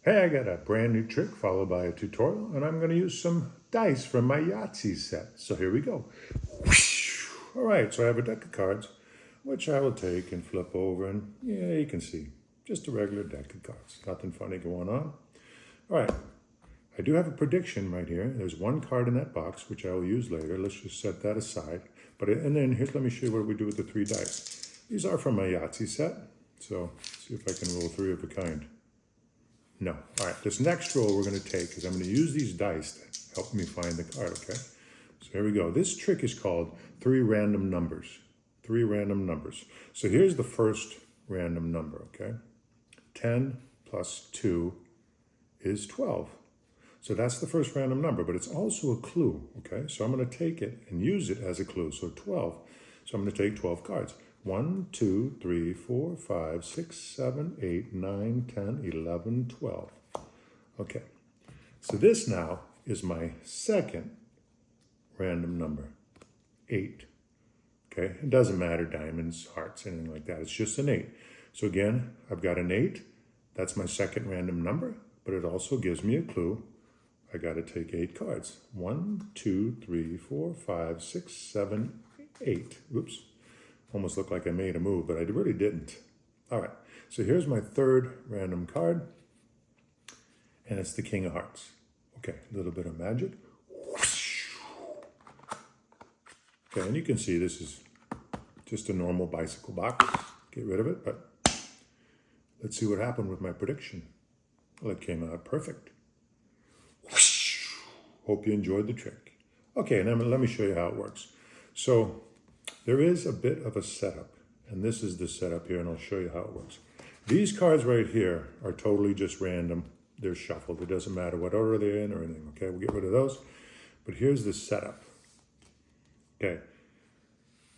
Hey, I got a brand new trick followed by a tutorial, and I'm going to use some dice from my Yahtzee set. So here we go. All right, so I have a deck of cards, which I will take and flip over, and yeah, you can see, just a regular deck of cards. Nothing funny going on. All right, I do have a prediction right here. There's one card in that box, which I will use later. Let's just set that aside. And then here's, let me show you what we do with the 3 dice. These are from my Yahtzee set, so see if I can roll 3 of a kind. No. All right, this next roll we're going to take is I'm going to use these dice to help me find the card, okay? So here we go. This trick is called 3 random numbers. 3 random numbers. So here's the first random number, okay? 10 plus 2 is 12. So that's the first random number, but it's also a clue, okay? So I'm going to take it and use it as a clue. So 12. So I'm going to take 12 cards. 1, 2, 3, 4, 5, 6, 7, 8, 9, 10, 11, 12. Okay, so this now is my second random number, 8. Okay, it doesn't matter, diamonds, hearts, anything like that. It's just an 8. So again, I've got an 8. That's my second random number, but it also gives me a clue. I got to take 8 cards. 1, 2, 3, 4, 5, 6, 7, 8. Oops. Almost looked like I made a move, but I really didn't. All right, so here's my third random card, and it's the King of Hearts. Okay, a little bit of magic. Okay, and you can see this is just a normal bicycle box. Get rid of it, but let's see what happened with my prediction. Well, it came out perfect. Hope you enjoyed the trick. Okay, now let me show you how it works. So there is a bit of a setup, and this is the setup here, and I'll show you how it works. These cards right here are totally just random. They're shuffled. It doesn't matter what order they're in or anything, okay? We'll get rid of those. But here's the setup. Okay,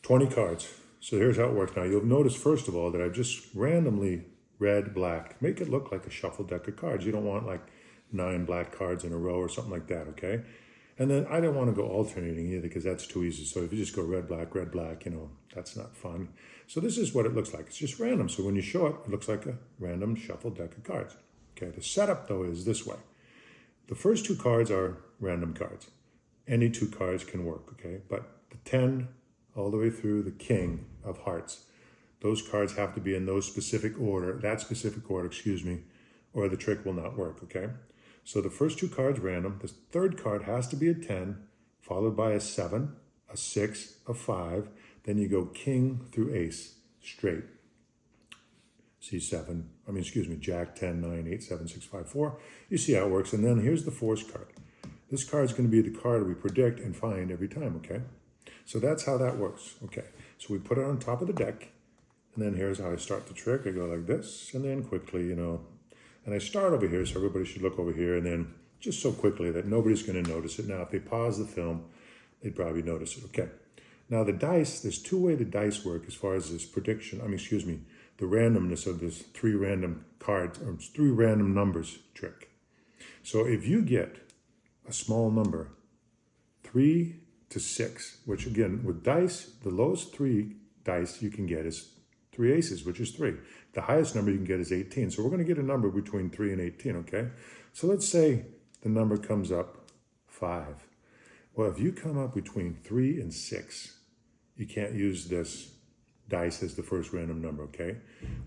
20 cards. So here's how it works. Now, you'll notice, first of all, that I've just randomly red, black. Make it look like a shuffled deck of cards. You don't want like 9 black cards in a row or something like that, okay? And then I don't want to go alternating either because that's too easy. So if you just go red, black, you know, that's not fun. So this is what it looks like. It's just random. So when you show it, it looks like a random shuffled deck of cards. Okay, the setup though is this way. The first 2 cards are random cards. Any 2 cards can work, okay? But the 10 all the way through the King of Hearts, those cards have to be in those specific order, or the trick will not work, okay? So the first 2 cards random. The third card has to be a 10, followed by a 7, a 6, a 5. Then you go King through Ace, straight. Jack, 10, 9, 8, 7, 6, 5, 4. You see how it works. And then here's the force card. This card is going to be the card we predict and find every time, okay? So that's how that works, okay? So we put it on top of the deck, and then here's how I start the trick. I go like this, and then quickly, you know, and I start over here, so everybody should look over here, and then just so quickly that nobody's going to notice it. Now, if they pause the film, they'd probably notice it. Okay. Now, the dice, there's 2 ways the dice work as far as this prediction, the randomness of this 3 random cards, or 3 random numbers trick. So if you get a small number, 3 to 6, which again, with dice, the lowest 3 dice you can get is 3 aces, which is 3. The highest number you can get is 18. So we're going to get a number between 3 and 18, okay? So let's say the number comes up 5. Well, if you come up between 3 and 6, you can't use this dice as the first random number, okay?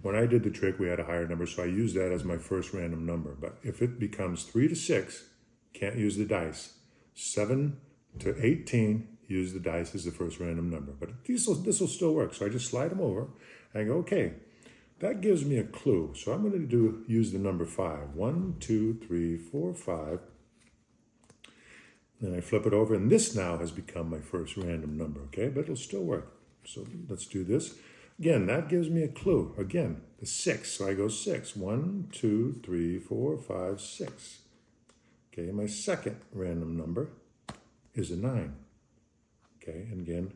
When I did the trick, we had a higher number, so I used that as my first random number. But if it becomes 3 to 6, can't use the dice. 7 to 18, use the dice as the first random number. But this will still work. So I just slide them over, and I go, okay, that gives me a clue. So I'm going to use the number 5. 1, 2, 3, 4, 5. Then I flip it over, and this now has become my first random number, okay? But it'll still work. So let's do this. Again, that gives me a clue. Again, the 6. So I go 6. 1, 2, 3, 4, 5, 6. Okay, my second random number is a 9. Okay, and again,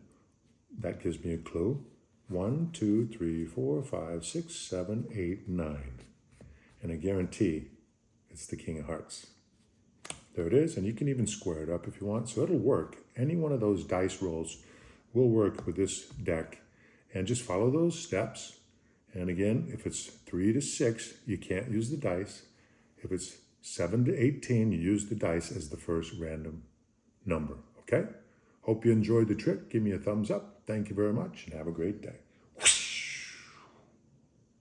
that gives me a clue. 1, 2, 3, 4, 5, 6, 7, 8, 9. And I guarantee it's the King of Hearts. There it is, and you can even square it up if you want. So it'll work. Any one of those dice rolls will work with this deck. And just follow those steps. And again, if it's 3 to 6, you can't use the dice. If it's 7 to 18, you use the dice as the first random number, okay? Hope you enjoyed the trick. Give me a thumbs up. Thank you very much and have a great day.